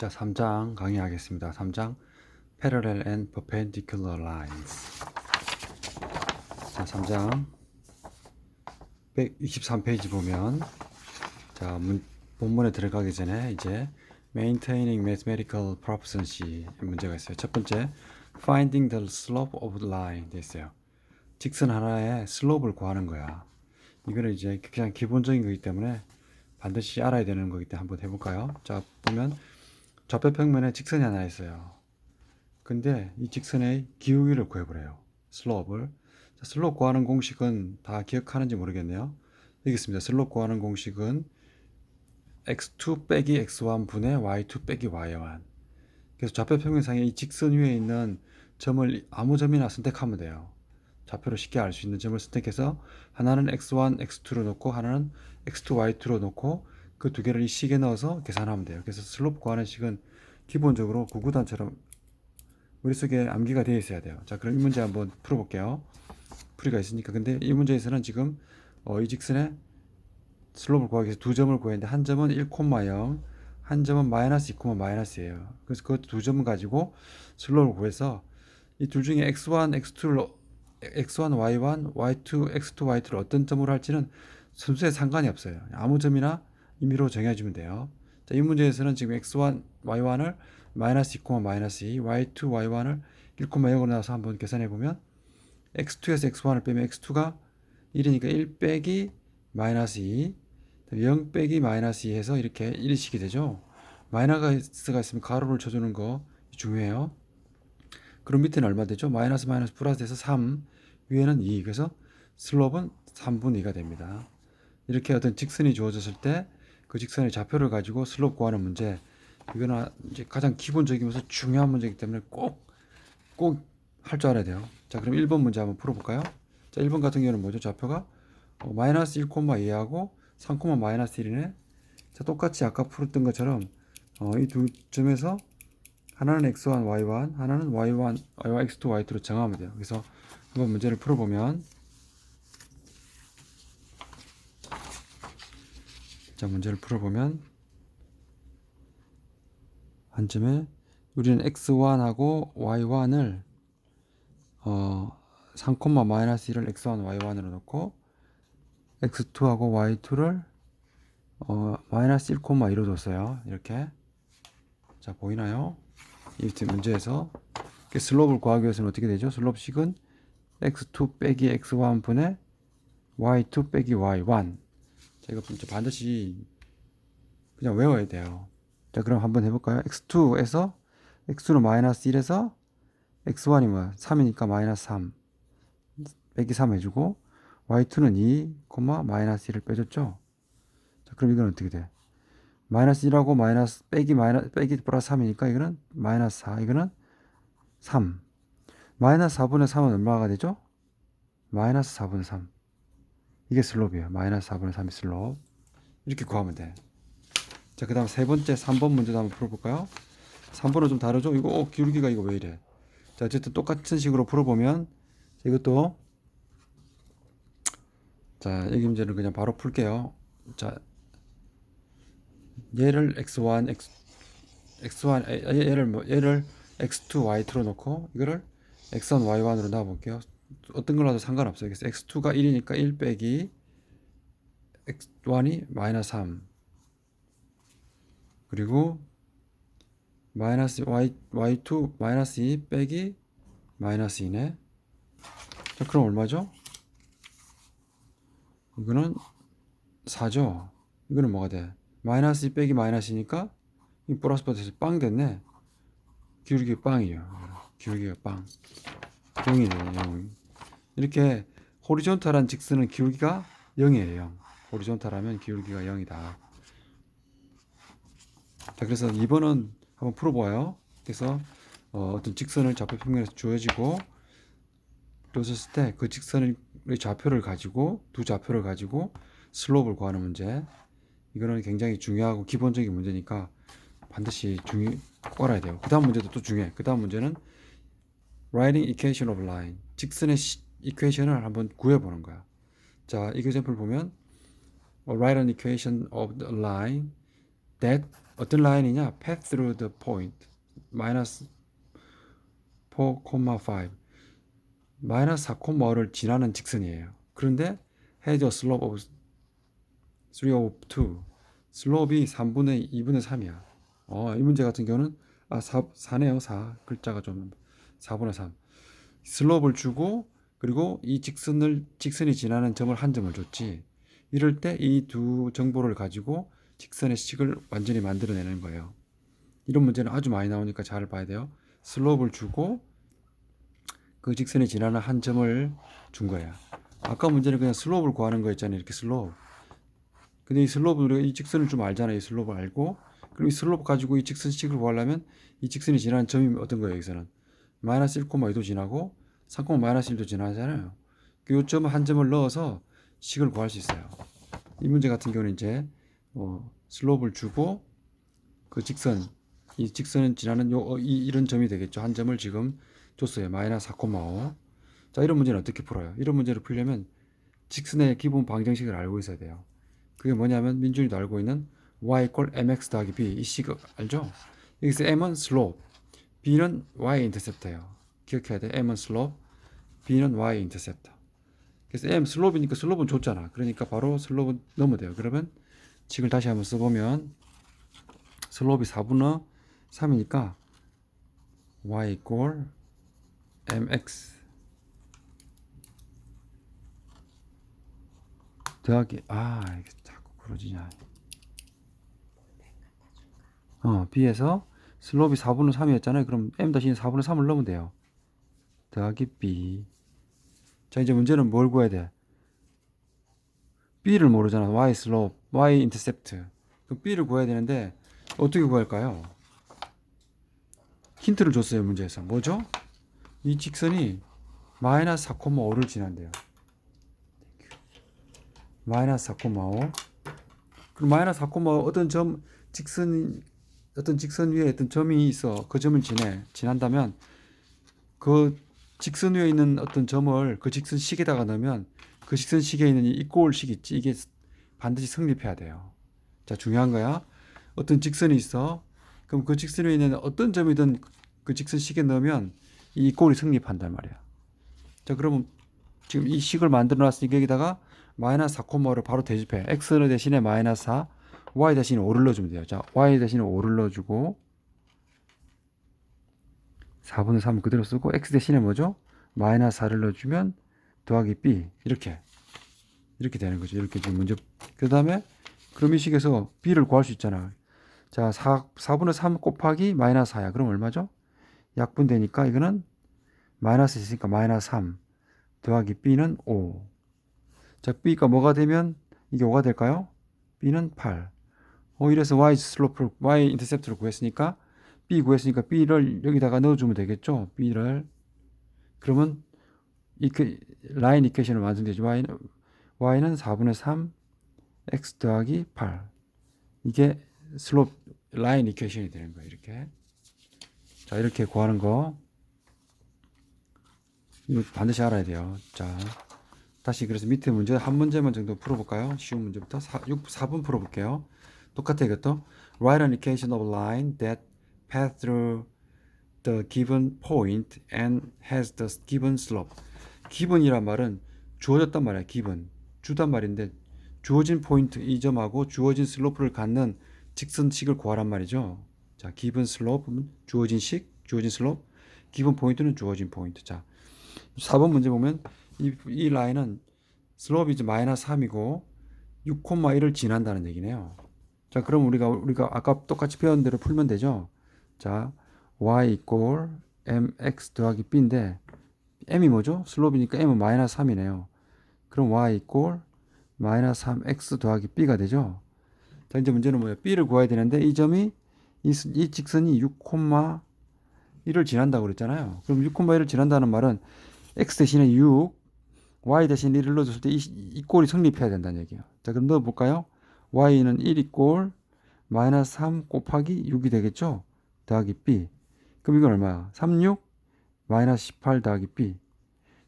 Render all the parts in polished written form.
자, 3장 강의하겠습니다. 3장 Parallel and Perpendicular Lines. 자, 3장 123페이지 보면 자, 본문에 들어가기 전에 이제 Maintaining Mathematical Proficiency 문제가 있어요. 첫 번째, Finding the slope of the line 돼 있어요. 직선 하나의 슬로프를 구하는 거야. 이거는 이제 그냥 기본적인 거기 때문에 반드시 알아야 되는 거기 때문에 한번 해볼까요? 자, 보면 좌표 평면에 직선이 하나 있어요. 근데 이 직선의 기울기를 구해보래요. 슬로프를. 자, 슬로프 구하는 공식은 다 기억하는지 모르겠네요. 여기 있습니다. 슬로프 구하는 공식은 x2 빼기 x1 분의 y2 빼기 y1. 그래서 좌표 평면상에 이 직선 위에 있는 점을 아무 점이나 선택하면 돼요. 좌표로 쉽게 알 수 있는 점을 선택해서 하나는 x1, x2로 놓고 하나는 x2, y2로 놓고 그 두 개를 이 식에 넣어서 계산하면 돼요. 그래서 슬로프 구하는 식은 기본적으로 구구단처럼 머릿속에 암기가 되어 있어야 돼요. 자, 그럼 이 문제 한번 풀어볼게요. 풀이가 있으니까. 근데 이 문제에서는 지금 이 직선의 슬로프를 구하기 위해서 두 점을 구했는데 한 점은 1,0, 한 점은 마이너스 2, 마이너스예요. 그래서 그 두 점을 가지고 슬로프를 구해서 이 둘 중에 x1, x2를 x1, y1, y2, x2, y2를 어떤 점으로 할지는 순수에 상관이 없어요. 아무 점이나 임의로 정해주면 돼요. 자, 이 문제에서는 지금 x1, y1을 마이너스 2, 마이너스 2, y2, y1을 1,0으로 나와서 한번 계산해 보면 x2에서 x1을 빼면 x2가 1이니까 1 빼기 마이너스 2, 0 빼기 마이너스 2 해서 이렇게 1식이 되죠. 마이너스가 있으면 가로를 쳐주는 거 중요해요. 그럼 밑에는 얼마 되죠? 마이너스 마이너스 플러스 돼서 3, 위에는 2. 그래서 슬롭은 3분의 2가 됩니다. 이렇게 어떤 직선이 주어졌을 때 그 직선의 좌표를 가지고 슬롭 구하는 문제, 이거는 이제 가장 기본적이면서 중요한 문제이기 때문에 꼭 할 줄 알아야 돼요. 자, 그럼 1번 문제 한번 풀어볼까요? 자, 1번 같은 경우는 뭐죠? 좌표가 마이너스 1,2하고 3, 마이너스 1이네. 자, 똑같이 아까 풀었던 것처럼 이 두 점에서 하나는 x1, y1, 하나는 y1, x2, y2로 정하면 돼요. 그래서 한번 문제를 풀어보면, 자, 문제를 풀어보면 한 점에 우리는 x1하고 y1을 3, 마이너스 1을 x1, y1으로 놓고 x2하고 y2를 마이너스 1, 2로 뒀어요. 이렇게. 자, 보이나요? 이 문제에서 슬롭을 구하기 위해서는 어떻게 되죠? 슬롭식은 x2 빼기 x1 분의 y2 빼기 y1. 자, 이거 반드시 그냥 외워야 돼요. 자, 그럼 한번 해볼까요? x2에서 x는 마이너스 1에서 x1이 뭐야? 3이니까 마이너스 3 빼기 3 해주고 y2는 2, 마이너스 1을 빼줬죠? 자, 그럼 이건 어떻게 돼? 마이너스 1하고 마이너스 빼기 플러스 3이니까 이거는 마이너스 4, 이거는 3. 마이너스 4분의 3은 얼마가 되죠? 마이너스 4분의 3. 이게 슬롭이에요. 마이너스 4분의 3이 슬롭. 이렇게 구하면 돼. 자, 그 다음 세 번째 3번 문제도 한번 풀어볼까요? 3번은 좀 다르죠? 이거 기울기가 이거 왜 이래? 자, 어쨌든 똑같은 식으로 풀어보면 이것도, 자, 여기 문제는 그냥 바로 풀게요. 자, 얘를 x1, x1, 얘를 x2, y2로 놓고 이거를 x1, y1으로 놔볼게요. 어떤 걸로 도 상관없어요. 그래서 x2가 1이니까 1 빼기 x1이 마이너스 3, 그리고 마이너스 y2 마이너스 2 빼기 마이너스 2네. 자, 그럼 얼마죠? 이거는 4죠. 이거는 뭐가 돼? 마이너스 2 빼기 마이너스니까 이 플러스 받아서 빵 됐네. 기울기가 빵이에요. 기울기가 빵. 0이네요. 0. 이렇게 호리존탈한 직선은 기울기가 0이에요. 0. 호리존탈하면 기울기가 0이다. 자, 그래서 2번은 한번 풀어봐요. 그래서 어떤 직선을 좌표 평면에서 주어지고 줬을 때 그 직선의 좌표를 가지고 두 좌표를 가지고 슬롭을 구하는 문제. 이거는 굉장히 중요하고 기본적인 문제니까 반드시 꼭 알아야 돼요. 그 다음 문제도 또 중요해. 그 다음 문제는 writing equation of line. 직선의 이퀘이션을 한번 구해보는 거야. 자, 이 example 보면 write an equation of the line that 어떤 라인이냐? pass through the point 마이너스 4,5 마이너스 4,5를 지나는 직선이에요. 그런데 has a slope of 3/2 슬롭이 3분의 2분의 3이야. 이 문제 같은 경우는 4네요. 4 글자가 좀 4분의 3 슬롭을 주고 그리고 이 직선이 지나는 점을 한 점을 줬지. 이럴 때 이 두 정보를 가지고 직선의 식을 완전히 만들어내는 거예요. 이런 문제는 아주 많이 나오니까 잘 봐야 돼요. 슬롭을 주고 그 직선이 지나는 한 점을 준 거야. 아까 문제는 그냥 슬롭을 구하는 거였잖아요. 이렇게 슬롭. 근데 이 슬롭을 우리가 이 직선을 좀 알잖아요. 이 슬롭을 알고 그럼 이 슬롭 가지고 이 직선식을 구하려면 이 직선이 지나는 점이 어떤 거예요? 여기서는 마이너스 1,2도 지나고 3, 마이너스 1도 지나잖아요. 그 점 한 점을 넣어서 식을 구할 수 있어요. 이 문제 같은 경우는 이제 슬롭을 주고 그 이 직선은 지나는 이런 점이 되겠죠. 한 점을 지금 줬어요. 마이너스 4,5. 자, 이런 문제는 어떻게 풀어요? 이런 문제를 풀려면 직선의 기본 방정식을 알고 있어야 돼요. 그게 뭐냐면 민준이도 알고 있는 y = mx 더하기 b 이 식 알죠? 여기서 m은 슬롭, b는 y 인터셉터예요. 기억해야 돼. m은 슬롭, b는 y 인터셉터. 그래서 m 슬롭이니까 슬롭은 줬잖아. 그러니까 바로 슬롭은 넣으면 돼요. 그러면 식을 다시 한번 써보면 슬롭이 4분의 3이니까 y = mx 더하기 이게 자꾸 그러지냐. b에서 슬롭이 4분의 3이었잖아요. 그럼 m 대신 4분의 3을 넣으면 돼요. 더하기 b. 자, 이제 문제는 뭘 구해야 돼? b를 모르잖아. y 슬롭, y 인터셉트. 그럼 b를 구해야 되는데 어떻게 구할까요? 힌트를 줬어요. 문제에서. 뭐죠? 이 직선이 마이너스 4,5를 지난대요. 마이너스 4,5. 그럼 마이너스 4,5 어떤 직선 위에 어떤 점이 있어. 그 점을 지난다면 그 직선 위에 있는 어떤 점을 그 직선식에다가 넣으면 그 직선식에 있는 이 이꼴식 있지. 이게 반드시 성립해야 돼요. 자, 중요한 거야. 어떤 직선이 있어. 그럼 그 직선 위에 있는 어떤 점이든 그 직선식에 넣으면 이 이꼴이 성립한단 말이야. 자, 그러면 지금 이 식을 만들어 놨으니까 여기다가 마이너스 4,5를 바로 대입해. x 대신에 마이너스 4, y 대신에 5를 넣어주면 돼요. 자, y 대신에 5를 넣어주고 4분의 3을 그대로 쓰고 x 대신에 뭐죠? 마이너스 4를 넣어주면 더하기 b 이렇게 되는 거죠. 이렇게 지금 문제. 그 다음에 그럼 이 식에서 b를 구할 수 있잖아. 자, 4분의 3 곱하기 마이너스 4야. 그럼 얼마죠? 약분되니까 이거는 마이너스 있으니까 마이너스 3 더하기 b는 5. 자, b가 뭐가 되면 이게 5가 될까요? b는 8. 이래서 y 슬로프를 y 인터셉트를 구했으니까 b 구했으니까 b를 여기다가 넣어주면 되겠죠. b를 그러면 라인 이퀘이션을 완성되죠. y는 4분의 3 x 더하기 8. 이게 슬롭 라인 이퀘이션이 되는 거예요. 이렇게. 자, 이렇게 구하는 거 이거 반드시 알아야 돼요. 자, 다시 그래서 밑에 문제 한 문제만 정도 풀어볼까요? 쉬운 문제부터 4번 풀어볼게요. 똑같아 이것도. Write an equation of a line that pass through the given point and has the given slope. given이란 말은 주어졌단 말이야. given 주단 말인데 주어진 포인트 이 점하고 주어진 슬로프를 갖는 직선식을 구하란 말이죠. 자, given slope는 주어진 식, 주어진 슬로프, given 포인트는 주어진 포인트. 자, 4번 문제 보면 이 라인은 슬롭이 이제 마이너스 3이고 6,1을 지난다는 얘기네요. 자, 그럼 우리가 아까 똑같이 배운 대로 풀면 되죠. 자, y = mx 더하기 b인데 m이 뭐죠? 슬롭이니까 m은 마이너스 3이네요. 그럼 y = 마이너스 3x 더하기 b가 되죠. 자, 이제 문제는 뭐예요? b를 구해야 되는데 이 점이 이 직선이 6,1을 지난다고 그랬잖아요. 그럼 6,1을 지난다는 말은 x 대신에 6, y 대신 1을 넣어줬을 때 이 꼴이 성립해야 된다는 얘기예요. 자, 그럼 넣어볼까요? y는 1 = 마이너스 3 곱하기 6이 되겠죠? 더하기 b. 그럼 이건 얼마야? 36 마이너스 18 더하기 b.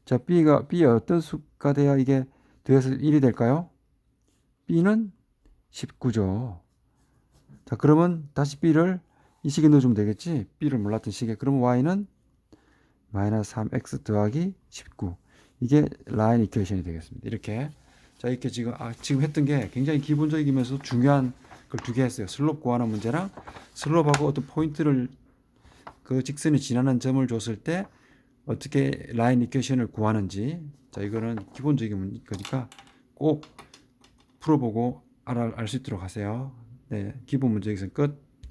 자, b가 어떤 수가 돼야 이게 더해서 1이 될까요? b는 19죠. 자, 그러면 다시 b를 이 식에 넣어주면 되겠지. b를 몰랐던 식에. 그러면 y는 마이너스 3x 더하기 19. 이게 라인 이퀘이션이 되겠습니다. 이렇게. 자, 이렇게 지금 했던 게 굉장히 기본적이면서 중요한 걸 두 개 했어요. 슬롭 구하는 문제랑 슬롭하고 어떤 포인트를 그 직선이 지나는 점을 줬을 때 어떻게 라인 이퀘이션을 구하는지. 자, 이거는 기본적인 거니까 꼭 풀어보고 알 수 있도록 하세요. 네, 기본 문제 여기서 끝.